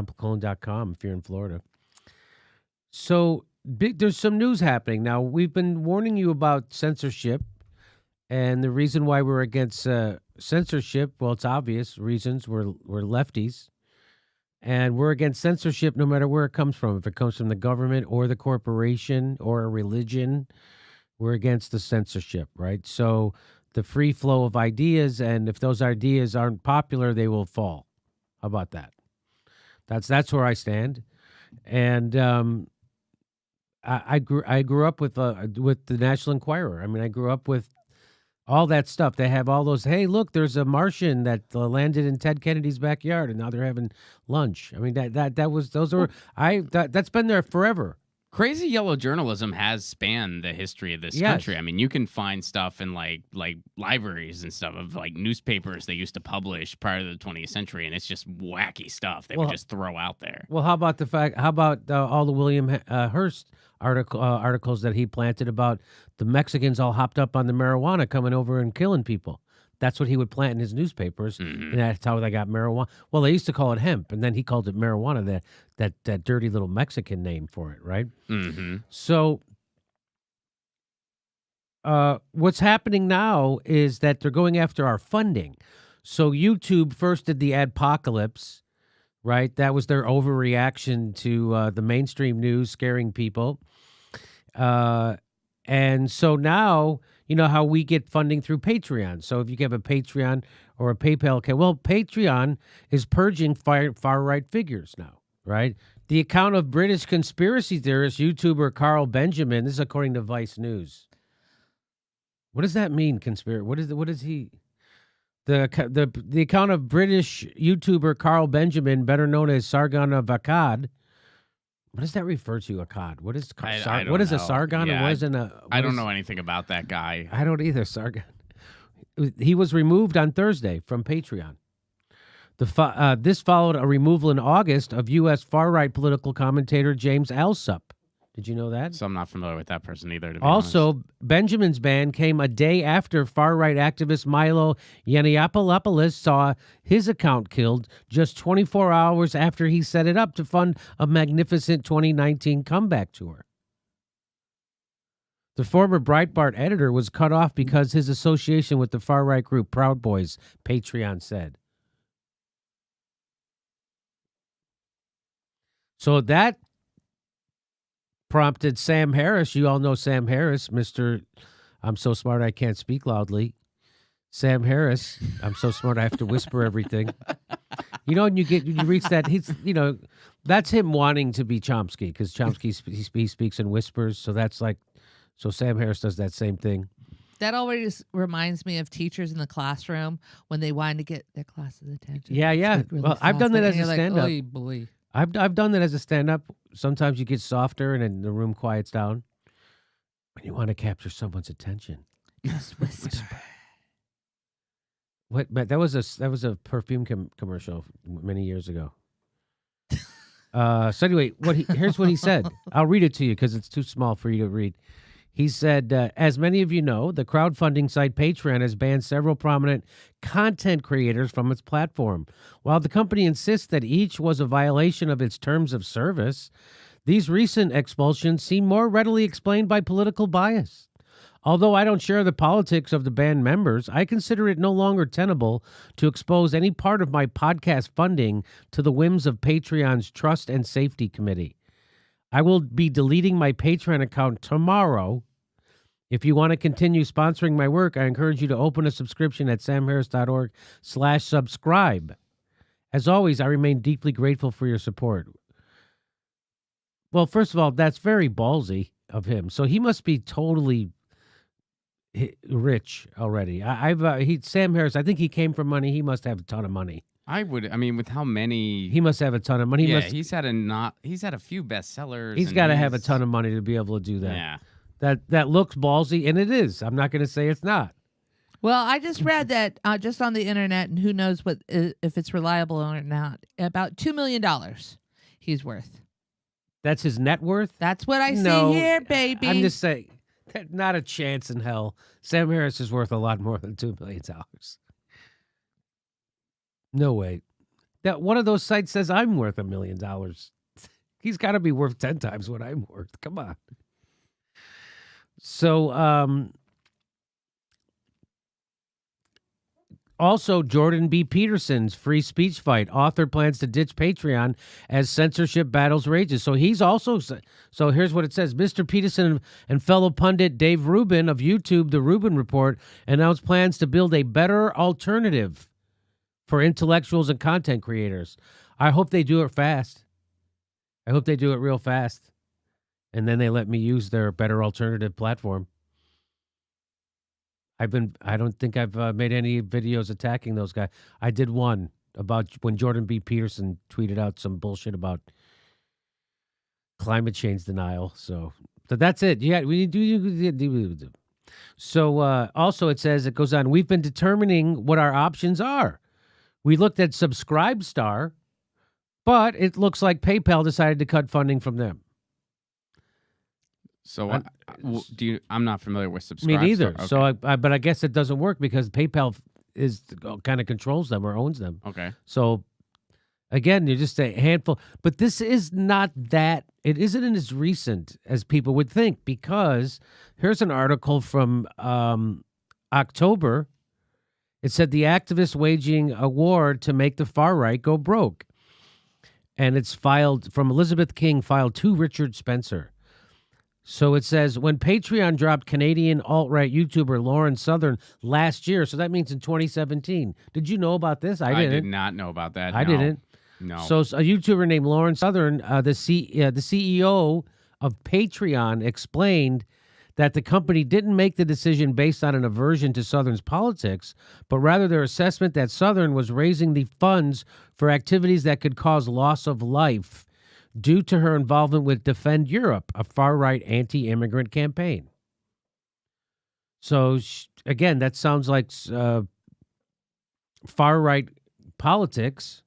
TomClone.com if you're in Florida. So there's some news happening. Now, we've been warning you about censorship, and the reason why we're against censorship, well, it's obvious reasons. We're lefties, and we're against censorship no matter where it comes from. If it comes from the government or the corporation or a religion, we're against the censorship, right? So the free flow of ideas, and if those ideas aren't popular, they will fall. How about that? That's where I stand. And I grew up with the National Enquirer. I mean, I grew up with all that stuff. They have all those. Hey, look, there's a Martian that landed in Ted Kennedy's backyard, and now they're having lunch. I mean, that's been there forever. Crazy yellow journalism has spanned the history of this country. I mean, you can find stuff in like libraries and stuff of like newspapers they used to publish prior to the 20th century, and it's just wacky stuff they would just throw out there. Well, how about all the William Hearst articles that he planted about the Mexicans all hopped up on the marijuana coming over and killing people? That's what he would plant in his newspapers, and that's how they got marijuana. Well, they used to call it hemp, and then he called it marijuana, that dirty little Mexican name for it, right? Mm-hmm. So what's happening now is that they're going after our funding. So YouTube first did the adpocalypse, right? That was their overreaction to the mainstream news scaring people. And so now, you know how we get funding through Patreon. So if you have a Patreon or a PayPal account, well, Patreon is purging far-right figures now, right? The account of British conspiracy theorist YouTuber Carl Benjamin, this is according to Vice News. What does that mean, conspiracy? What is he? The account of British YouTuber Carl Benjamin, better known as Sargon of Akkad. What does that refer to, Akkad? What is what is a Sargon? Yeah, I don't know anything about that guy. I don't either, Sargon. He was removed on Thursday from Patreon. This followed a removal in August of U.S. far-right political commentator James Alsup. Did you know that? So I'm not familiar with that person either, to be also, honest. Benjamin's ban came a day after far-right activist Milo Yiannopoulos saw his account killed just 24 hours after he set it up to fund a magnificent 2019 comeback tour. The former Breitbart editor was cut off because his association with the far-right group Proud Boys, Patreon said. So that prompted Sam Harris. You all know Sam Harris, Mr. I'm so smart I can't speak loudly. Sam Harris, I'm so smart I have to whisper everything. You know, and you reach that, that's him wanting to be Chomsky, because Chomsky he speaks in whispers. So Sam Harris does that same thing. That always reminds me of teachers in the classroom when they want to get their class's attention. Yeah. Really well, I've done that as a stand-up. Like, boy. I've done that as a stand-up. Sometimes you get softer and then the room quiets down. When you want to capture someone's attention, just whisper. What? But that was a perfume commercial many years ago. So anyway, here's what he said. I'll read it to you because it's too small for you to read. He said, as many of you know, the crowdfunding site Patreon has banned several prominent content creators from its platform. While the company insists that each was a violation of its terms of service, these recent expulsions seem more readily explained by political bias. Although I don't share the politics of the banned members, I consider it no longer tenable to expose any part of my podcast funding to the whims of Patreon's Trust and Safety Committee. I will be deleting my Patreon account tomorrow. If you want to continue sponsoring my work, I encourage you to open a subscription at samharris.org/subscribe. As always, I remain deeply grateful for your support. Well, first of all, that's very ballsy of him. So he must be totally rich already. Sam Harris, I think he came from money. He must have a ton of money. With how many... He must have a ton of money. He's had a few bestsellers. He's got to have a ton of money to be able to do that. Yeah. That looks ballsy, and it is. I'm not going to say it's not. Well, I just read that just on the internet, and who knows if it's reliable or not, about $2 million he's worth. That's his net worth? That's what I see here, baby. I'm just saying, not a chance in hell. Sam Harris is worth a lot more than $2 million. No way. that one of those sites says I'm worth $1 million. He's got to be worth 10 times what I'm worth. Come on. So, also, Jordan B. Peterson's free speech fight. Author plans to ditch Patreon as censorship battles rages. So he's also, so here's what it says. Mr. Peterson and fellow pundit Dave Rubin of YouTube, The Rubin Report, announced plans to build a better alternative for intellectuals and content creators. I hope they do it fast. I hope they do it real fast. And then they let me use their better alternative platform. I don't think I've made any videos attacking those guys. I did one about when Jordan B. Peterson tweeted out some bullshit about climate change denial. So that's it. Yeah, we do. So also it says, it goes on, we've been determining what our options are. We looked at Subscribestar, but it looks like PayPal decided to cut funding from them. So I'm not familiar with Subscribestar. Me neither. Okay. So, but I guess it doesn't work because PayPal kind of controls them or owns them. Okay. So, again, you're just a handful. But this is not that. It isn't as recent as people would think, because here's an article from October. It said the activists waging a war to make the far right go broke. And it's filed from Elizabeth King, filed to Richard Spencer. So it says, when Patreon dropped Canadian alt-right YouTuber Lauren Southern last year, so that means in 2017. Did you know about this? I didn't. I did not know about that. I didn't. No. So a YouTuber named Lauren Southern, the CEO of Patreon, explained that the company didn't make the decision based on an aversion to Southern's politics, but rather their assessment that Southern was raising the funds for activities that could cause loss of life due to her involvement with Defend Europe, a far-right anti-immigrant campaign. So, again, that sounds like far-right politics.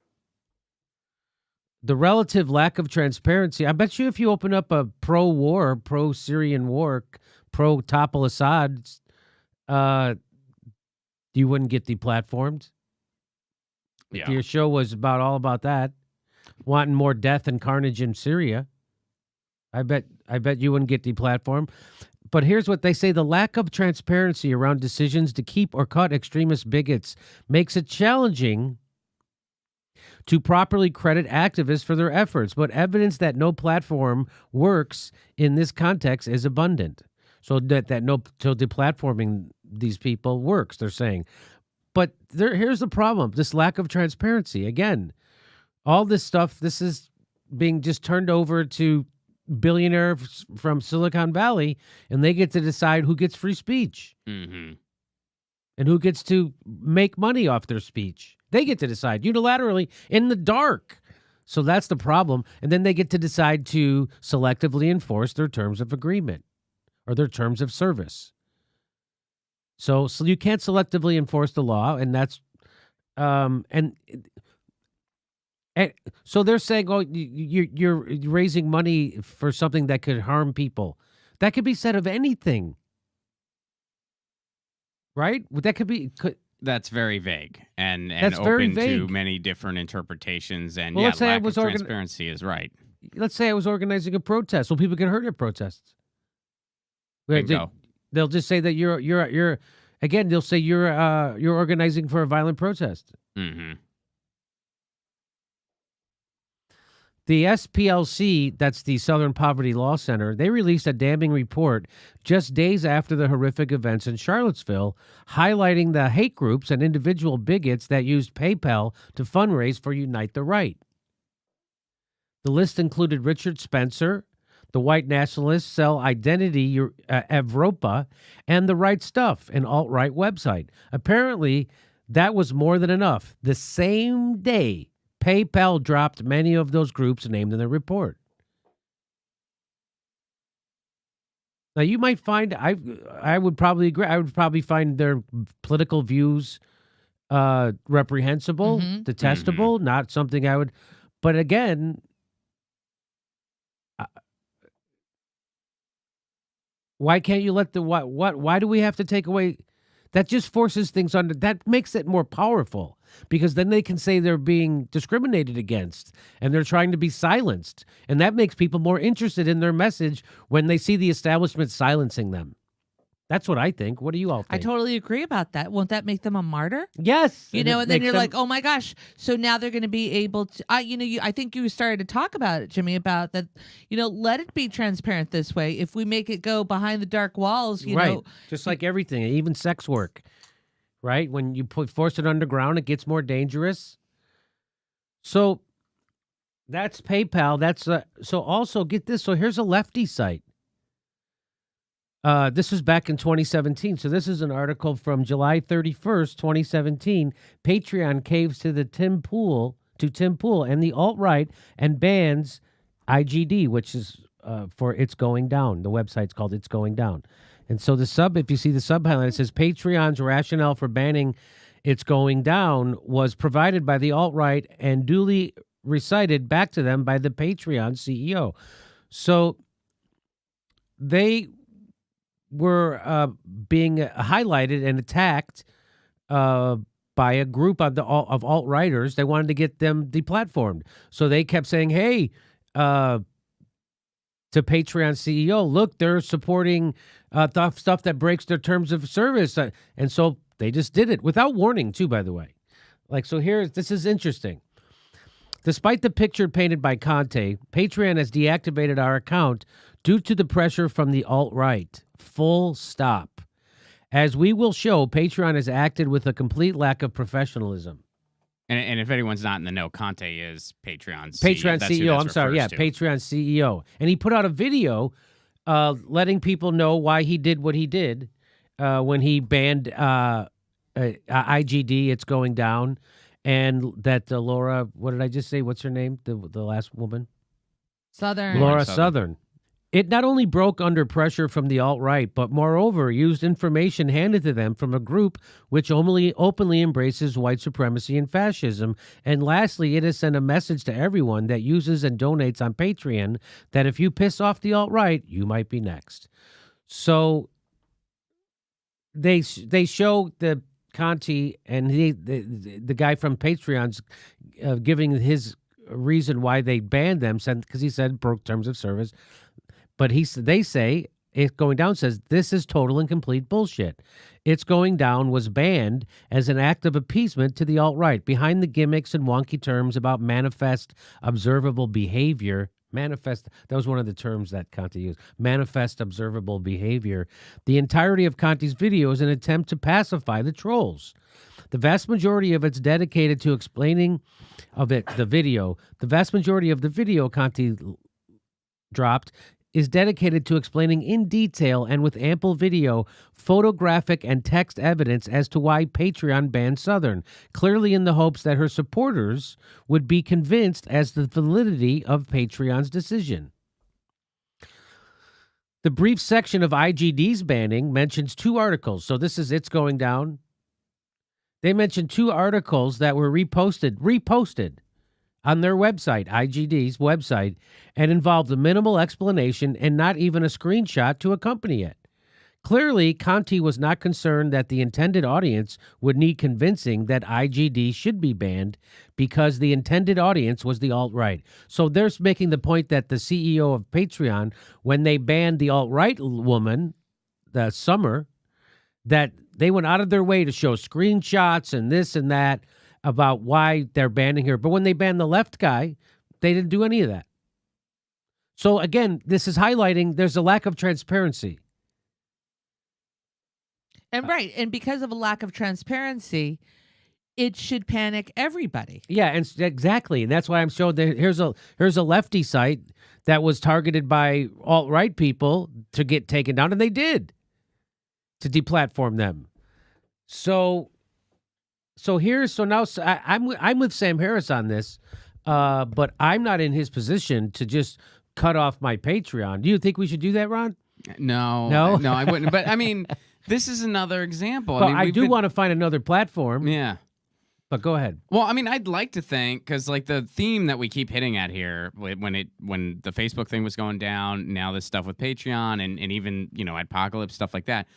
The relative lack of transparency. I bet you if you open up a pro-war, pro-Syrian war, pro-topple Assad, you wouldn't get deplatformed. Yeah. If your show was all about that, wanting more death and carnage in Syria, I bet you wouldn't get deplatformed. But here's what they say. The lack of transparency around decisions to keep or cut extremist bigots makes it challenging to properly credit activists for their efforts, but evidence that no platform works in this context is abundant. So so deplatforming these people works, they're saying. But here's the problem, this lack of transparency. Again, all this stuff, this is being just turned over to billionaires from Silicon Valley, and they get to decide who gets free speech Mm-hmm. and who gets to make money off their speech. They get to decide unilaterally in the dark. So that's the problem. And then they get to decide to selectively enforce their terms of agreement or their terms of service. So you can't selectively enforce the law, and that's and so they're saying, oh, you're raising money for something that could harm people. That could be said of anything, right? That could be. That's very vague and That's open very to vague. many different interpretations. And Well, let's say I lack was of transparency is right. Let's say I was organizing a protest. Well, people get hurt at protests. Bingo. They'll just say that you're again. They'll say you're organizing for a violent protest. Mm-hmm. The SPLC, that's the Southern Poverty Law Center, they released a damning report just days after the horrific events in Charlottesville, highlighting the hate groups and individual bigots that used PayPal to fundraise for Unite the Right. The list included Richard Spencer, the white nationalist cell Identity Evropa, and the Right Stuff, an alt-right website. Apparently, that was more than enough. The same day, PayPal dropped many of those groups named in the report. Now, you might find, I would probably agree, I would probably find their political views reprehensible, detestable, not something I would, but again, why can't you let why do we have to take away? That just forces things under, that makes it more powerful. because then they can say they're being discriminated against and they're trying to be silenced. And that makes people more interested in their message when they see the establishment silencing them. That's what I think. What do you all think? I totally agree about that. Won't that make them a martyr? Yes. And then you're like, oh my gosh. So now they're going to be able to, I think you started to talk about it, Jimmy, about that, let it be transparent this way. If we make it go behind the dark walls, you know. Just like everything, even sex work, right? When you force it underground, it gets more dangerous. So that's PayPal. So also get this. So here's a lefty site. This was back in 2017. So this is an article from July 31st, 2017. Patreon caves to Tim Pool and the alt-right and bans IGD, which is for It's Going Down. The website's called It's Going Down. And so if you see the sub-highlight, it says Patreon's rationale for banning It's Going Down was provided by the alt-right and duly recited back to them by the Patreon CEO. So they were being highlighted and attacked by a group of alt-righters. They wanted to get them deplatformed. So they kept saying, hey, to Patreon CEO, look, they're supporting stuff that breaks their terms of service. And so they just did it without warning, too, by the way. This is interesting. Despite the picture painted by Conte, Patreon has deactivated our account due to the pressure from the alt-right. Full stop. As we will show, Patreon has acted with a complete lack of professionalism. And if anyone's not in the know, Conte is Patreon's Patreon CEO. That's I'm sorry. Yeah, to. Patreon CEO. And he put out a video letting people know why he did what he did when he banned IGD, It's Going Down, and that Laura, what did I just say? What's her name? The last woman? Southern. Laura Southern. It not only broke under pressure from the alt-right, but moreover used information handed to them from a group which openly embraces white supremacy and fascism. And lastly, it has sent a message to everyone that uses and donates on Patreon that if you piss off the alt-right, you might be next. So they show the Conti and the guy from Patreon's giving his reason why they banned them, because he said broke terms of service. But they say, It's Going Down says, this is total and complete bullshit. It's Going Down was banned as an act of appeasement to the alt-right, behind the gimmicks and wonky terms about manifest observable behavior. Manifest, that was one of the terms that Conte used. Manifest observable behavior. The entirety of Conte's video is an attempt to pacify the trolls. The vast majority of it's dedicated to explaining the vast majority of the video Conte dropped is dedicated to explaining in detail and with ample video, photographic, and text evidence as to why Patreon banned Southern, clearly in the hopes that her supporters would be convinced as to the validity of Patreon's decision. The brief section of IGD's banning mentions 2 articles. So this is It's Going Down. They mentioned 2 articles that were reposted on their website, IGD's website, and involved a minimal explanation and not even a screenshot to accompany it. Clearly, Conte was not concerned that the intended audience would need convincing that IGD should be banned because the intended audience was the alt-right. So they're making the point that the CEO of Patreon, when they banned the alt-right woman, the Summer, that they went out of their way to show screenshots and this and that about why they're banning her. But when they banned the left guy, they didn't do any of that. So again, this is highlighting there's a lack of transparency. And right. And because of a lack of transparency, it should panic everybody. Yeah, and exactly. And that's why I'm showing that here's a lefty site that was targeted by alt-right people to get taken down, and they did, to deplatform them. So now I'm with Sam Harris on this, but I'm not in his position to just cut off my Patreon. Do you think we should do that, Ron? No, I wouldn't. But I mean, this is another example. But I do want to find another platform. Yeah. But go ahead. Well, I mean, I'd like to think, because like the theme that we keep hitting at here, when the Facebook thing was going down, now this stuff with Patreon and even Adpocalypse, stuff like that,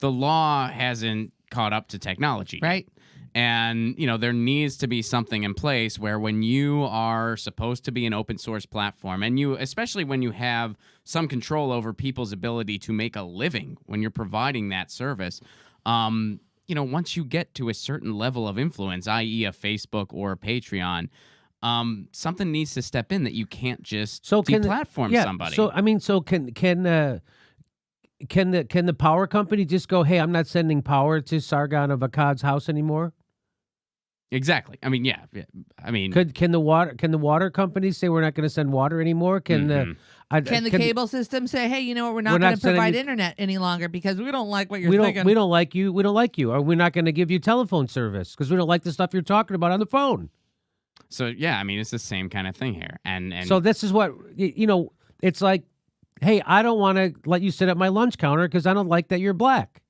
the law hasn't caught up to technology, right? And, there needs to be something in place where when you are supposed to be an open source platform, and especially when you have some control over people's ability to make a living when you're providing that service, once you get to a certain level of influence, i.e. a Facebook or a Patreon, something needs to step in that you can't just deplatform somebody. So can the power company just go, hey, I'm not sending power to Sargon of Akkad's house anymore? Exactly. I mean, yeah. I mean, can the water companies say we're not going to send water anymore? Can the cable system say, hey, you know what, we're not going to provide internet any longer because we don't like what you're thinking. We don't like you. We don't like you. Or we're not going to give you telephone service because we don't like the stuff you're talking about on the phone. So, yeah, I mean, it's the same kind of thing here. And so this is what, it's like, hey, I don't want to let you sit at my lunch counter because I don't like that you're black.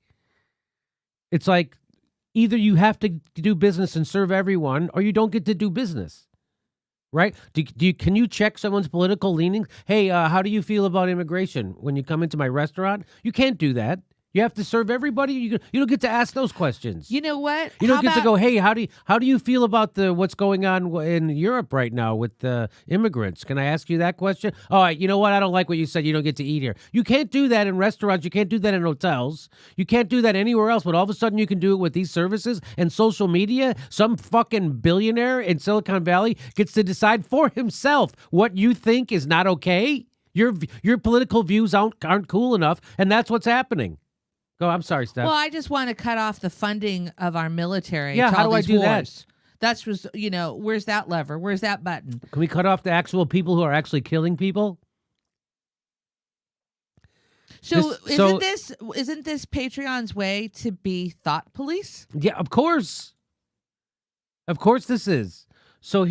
It's like, either you have to do business and serve everyone, or you don't get to do business, right? Can you check someone's political leanings? Hey, how do you feel about immigration when you come into my restaurant? You can't do that. You have to serve everybody. You don't get to ask those questions. You know what? You don't get to go, hey, how do you feel about what's going on in Europe right now with the immigrants? Can I ask you that question? All right, you know what? I don't like what you said. You don't get to eat here. You can't do that in restaurants. You can't do that in hotels. You can't do that anywhere else. But all of a sudden you can do it with these services and social media. Some fucking billionaire in Silicon Valley gets to decide for himself what you think is not okay. Your political views aren't cool enough, and that's what's happening. Go, I'm sorry, Steph. Well, I just want to cut off the funding of our military. Yeah, how do I do that? That's just, where's that lever? Where's that button? Can we cut off the actual people who are actually killing people? So isn't this Patreon's way to be thought police? Yeah, of course. Of course this is. So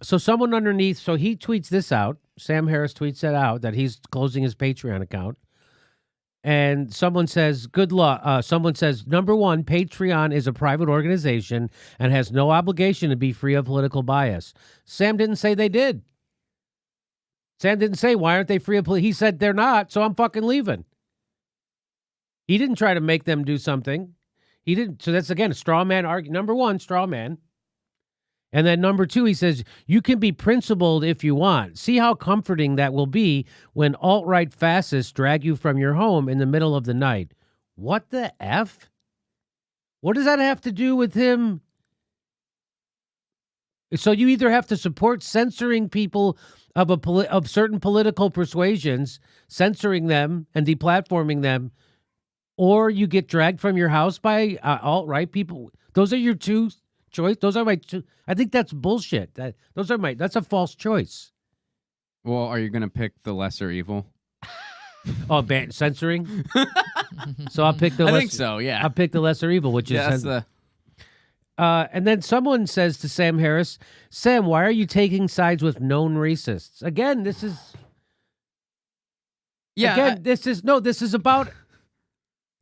someone underneath, so he tweets this out. Sam Harris tweets that out, that he's closing his Patreon account. And someone says, good luck. Someone says, number one, Patreon is a private organization and has no obligation to be free of political bias. Sam didn't say they did. Sam didn't say, why aren't they free of He said they're not, so I'm fucking leaving. He didn't try to make them do something. He didn't. So that's, again, a straw man argument. Number one, straw man. And then number two, he says, you can be principled if you want. See how comforting that will be when alt-right fascists drag you from your home in the middle of the night. What the F? What does that have to do with him? So you either have to support censoring people of certain political persuasions, censoring them and deplatforming them, or you get dragged from your house by alt-right people. Those are your two choice. Those are my two. I think that's bullshit. That's a false choice. Well, are you going to pick the lesser evil? Oh, censoring? So I'll pick the I think so, yeah. I'll pick the lesser evil, which is and then someone says to Sam Harris, Sam, why are you taking sides with known racists? Again, this is this is about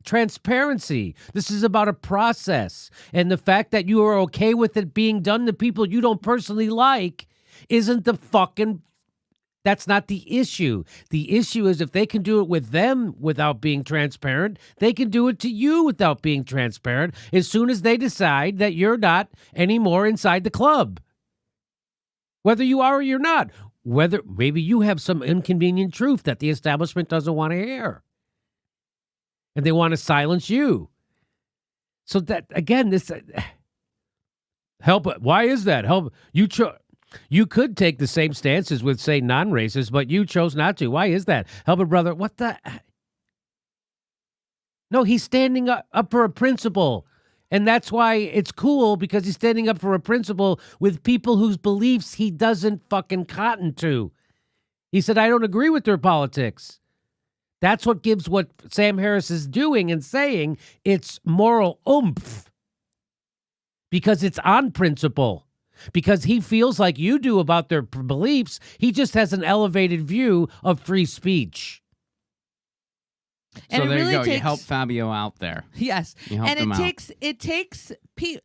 transparency. This is about a process. And the fact that you are okay with it being done to people you don't personally like isn't that's not the issue. The issue is if they can do it with them without being transparent, they can do it to you without being transparent as soon as they decide that you're not anymore inside the club. Whether you are or you're not. Whether maybe you have some inconvenient truth that the establishment doesn't want to hear. And they want to silence you. So that, again, this help. Why is that? Help you could take the same stances with, say, non-racists, but you chose not to. Why is that? Help a brother. What the? No, he's standing up for a principle. And that's why it's cool, because he's standing up for a principle with people whose beliefs he doesn't fucking cotton to. He said, I don't agree with their politics. That's what gives what Sam Harris is doing and saying its moral oomph. Because it's on principle. Because he feels like you do about their beliefs. He just has an elevated view of free speech. And So it there really you go. takes, You help Fabio out there. Yes. You helped And him out. it takes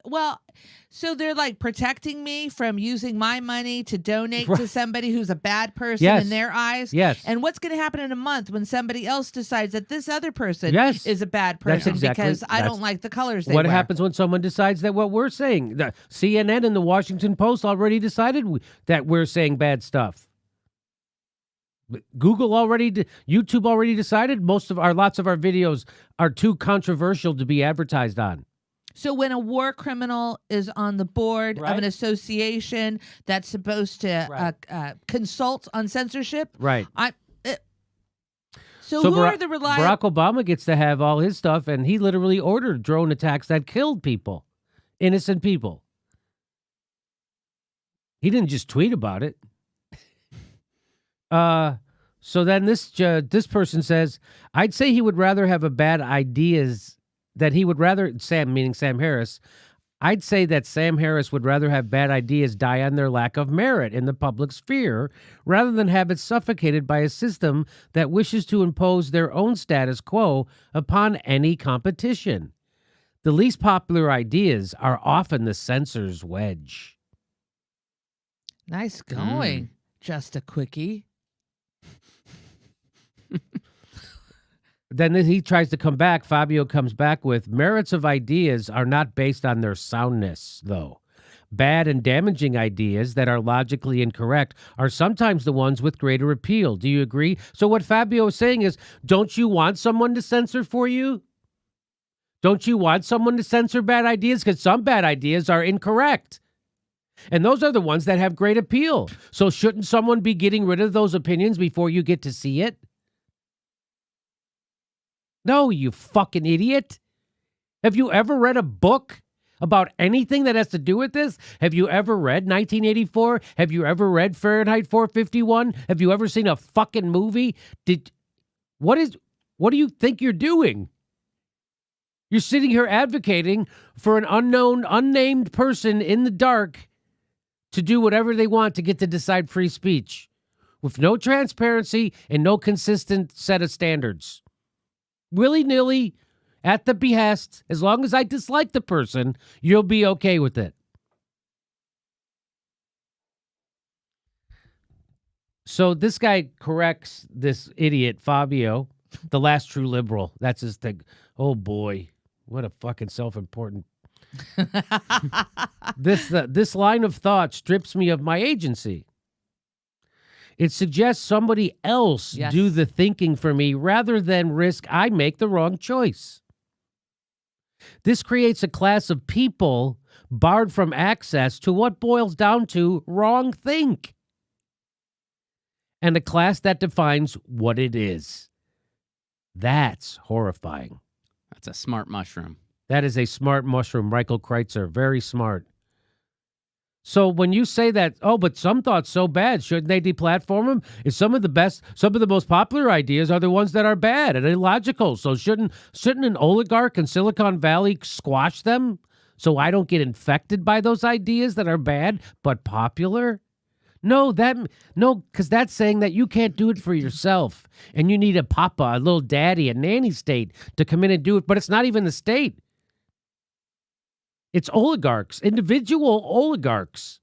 well, so they're like protecting me from using my money to donate to somebody who's a bad person in their eyes. Yes. And what's going to happen in a month when somebody else decides that this other person is a bad That's person exactly- because I that's don't like the colors they What wear? happens when someone decides that what we're saying? The CNN and the Washington Post already decided that we're saying bad stuff. Google YouTube already decided lots of our videos are too controversial to be advertised on. So when a war criminal is on the board of an association that's supposed to consult on censorship, Right. So who are the reliable? Barack Obama gets to have all his stuff, and he literally ordered drone attacks that killed people, innocent people. He didn't just tweet about it. So then this person says, I'd say he would rather have a bad ideas that he would rather Sam, meaning Sam Harris. I'd say that Sam Harris would rather have bad ideas die on their lack of merit in the public sphere rather than have it suffocated by a system that wishes to impose their own status quo upon any competition. The least popular ideas are often the censor's wedge. Nice going. Just a quickie. Then he tries to come back. Fabio comes back with merits of ideas are not based on their soundness, though. Bad and damaging ideas that are logically incorrect are sometimes the ones with greater appeal. Do you agree? So what Fabio is saying is, don't you want someone to censor for you? Don't you want someone to censor bad ideas? Because some bad ideas are incorrect. And those are the ones that have great appeal. So shouldn't someone be getting rid of those opinions before you get to see it? No, you fucking idiot. Have you ever read a book about anything that has to do with this? Have you ever read 1984? Have you ever read Fahrenheit 451? Have you ever seen a fucking movie? What do you think you're doing? You're sitting here advocating for an unnamed person in the dark to do whatever they want to get to decide free speech with no transparency and no consistent set of standards. Willy-nilly, at the behest, as long as I dislike the person, you'll be okay with it. So this guy corrects this idiot, Fabio, the last true liberal. That's his thing. Oh, boy. What a fucking self-important... This line of thought strips me of my agency. It suggests somebody else do the thinking for me rather than risk I make the wrong choice. This creates a class of people barred from access to what boils down to wrong think, and a class that defines what it is. That's horrifying. That's a smart mushroom. That is a smart mushroom, Michael Kreitzer. Very smart. So when you say that, oh, but some thought's so bad, shouldn't they deplatform them? Is some of the most popular ideas are the ones that are bad and illogical. So shouldn't an oligarch in Silicon Valley squash them so I don't get infected by those ideas that are bad but popular? No, because that's saying that you can't do it for yourself and you need a papa, a little daddy, a nanny state to come in and do it. But it's not even the state. It's oligarchs, individual oligarchs.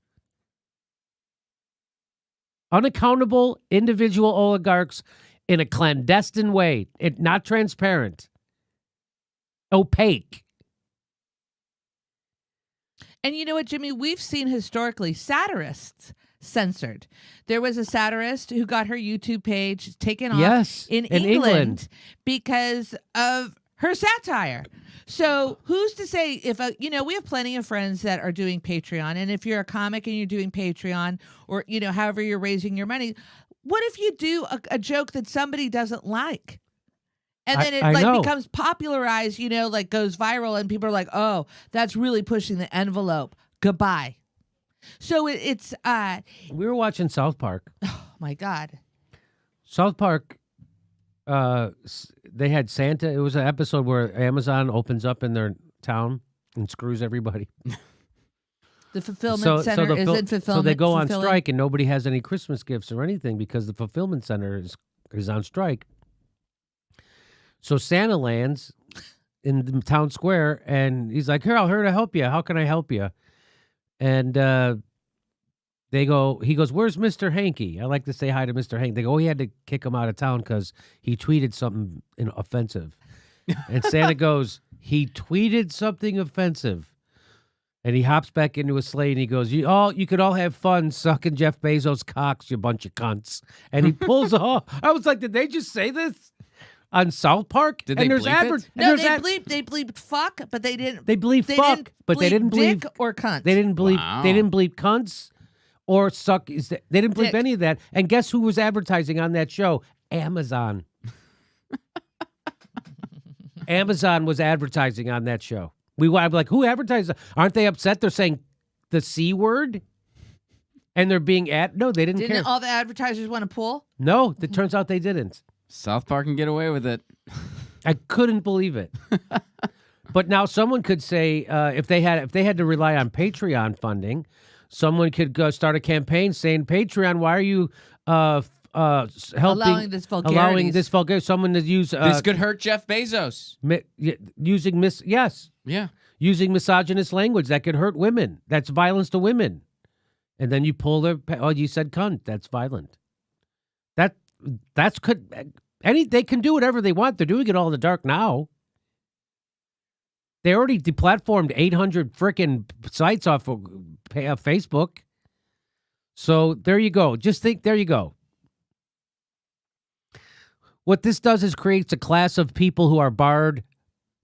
Unaccountable individual oligarchs in a clandestine way, not transparent, opaque. And you know what, Jimmy? We've seen historically satirists censored. There was a satirist who got her YouTube page taken off in England because of her satire. So who's to say if, we have plenty of friends that are doing Patreon. And if you're a comic and you're doing Patreon or, however you're raising your money, what if you do a joke that somebody doesn't like? And then it becomes popularized, goes viral and people are like, oh, that's really pushing the envelope. Goodbye. So it's... we were watching South Park. Oh, my God. South Park... they had Santa. It was an episode where Amazon opens up in their town and screws everybody. The fulfillment center isn't fulfillment. So they go on strike and nobody has any Christmas gifts or anything because the fulfillment center is on strike. So Santa lands in the town square, and he's like, "Here, I'm here to help you. How can I help you?" And he goes, "Where's Mr. Hanky?" I like to say hi to Mr. Hank. They go, "Oh, he had to kick him out of town because he tweeted something offensive." And Santa goes, "He tweeted something offensive." And he hops back into his sleigh and he goes, you could all have fun sucking Jeff Bezos' cocks, you bunch of cunts. And he pulls off. I was like, did they just say this on South Park? Did they bleep it? No, they bleeped fuck, but they didn't. They bleeped fuck, but they didn't bleep dick or cunt. They didn't bleep. Wow. They didn't bleep cunts or suck. They didn't bleep Dick. any of that. And guess who was advertising on that show? Amazon. Amazon was advertising on that show. I'm like, who advertised? Aren't they upset? They're saying the C word, and they're being No, they didn't care. Didn't all the advertisers want to pull? No, it turns out they didn't. South Park can get away with it. I couldn't believe it. But now someone could say, if they had to rely on Patreon funding, someone could go start a campaign saying, "Patreon, why are you helping allowing this vulgarity? Someone to use This could hurt Jeff Bezos. Using misogynist language that could hurt women. That's violence to women." And then you pull their, you said cunt. That's violent. They can do whatever they want. They're doing it all in the dark now. They already deplatformed 800 frickin' sites off of Facebook. So there you go. There you go. What this does is creates a class of people who are barred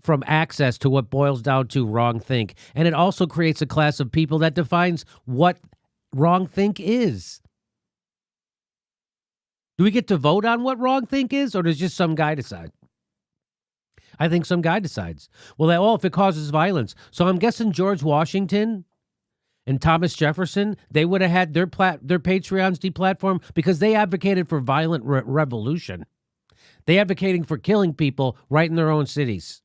from access to what boils down to wrongthink. And it also creates a class of people that defines what wrongthink is. Do we get to vote on what wrongthink is, or does just some guy decide? I think some guy decides. Well, if it causes violence. So I'm guessing George Washington and Thomas Jefferson, they would have had their Patreons deplatformed because they advocated for violent revolution. They advocating for killing people right in their own cities.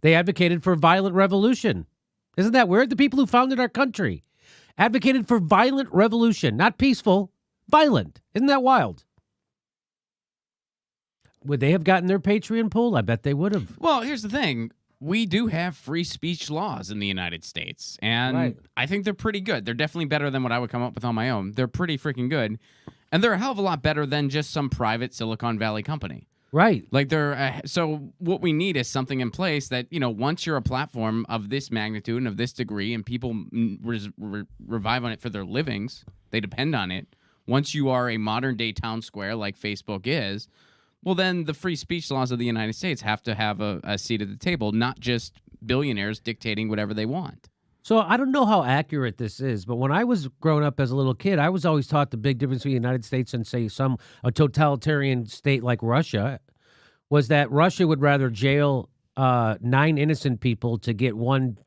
They advocated for violent revolution. Isn't that weird? The people who founded our country advocated for violent revolution, not peaceful, violent. Isn't that wild? Would they have gotten their Patreon pool? I bet they would have. Well, here's the thing. We do have free speech laws in the United States, and right. I think they're pretty good. They're definitely better than what I would come up with on my own. They're pretty freaking good, and they're a hell of a lot better than just some private Silicon Valley company. Right. Like so what we need is something in place that, once you're a platform of this magnitude and of this degree and people revive on it for their livings, they depend on it. Once you are a modern day town square like Facebook is, well, then the free speech laws of the United States have to have a seat at the table, not just billionaires dictating whatever they want. So I don't know how accurate this is, but when I was growing up as a little kid, I was always taught the big difference between the United States and, say, a totalitarian state like Russia was that Russia would rather jail 9 innocent people to get 1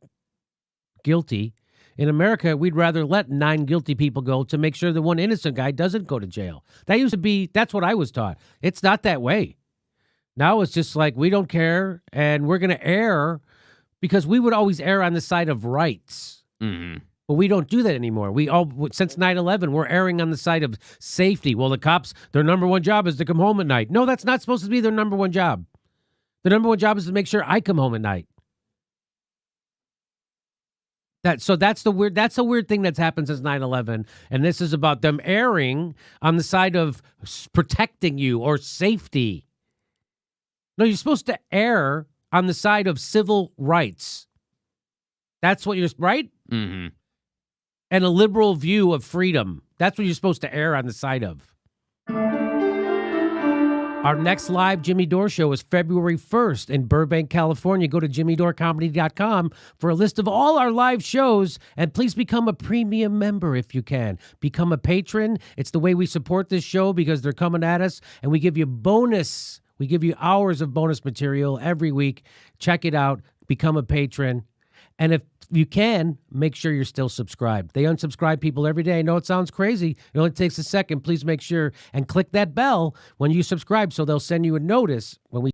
guilty. In America, we'd rather let 9 guilty people go to make sure the 1 innocent guy doesn't go to jail. That's what I was taught. It's not that way. Now it's just like, we don't care, and we're going to err, because we would always err on the side of rights. Mm-hmm. But we don't do that anymore. Since 9/11, we're erring on the side of safety. Well, the cops, their number one job is to come home at night. No, that's not supposed to be their number one job. The number one job is to make sure I come home at night. That's a weird thing that's happened since 9/11, and this is about them erring on the side of protecting you or safety. No, you're supposed to err on the side of civil rights. That's what you're right. Mm-hmm. And a liberal view of freedom. That's what you're supposed to err on the side of. Our next live Jimmy Dore show is February 1st in Burbank, California. Go to jimmydorecomedy.com for a list of all our live shows, and please become a premium member if you can. Become a patron. It's the way we support this show because they're coming at us, and we give you bonus. We give you hours of bonus material every week. Check it out. Become a patron. And if you can, make sure you're still subscribed. They unsubscribe people every day. I know it sounds crazy. It only takes a second. Please make sure and click that bell when you subscribe so they'll send you a notice when we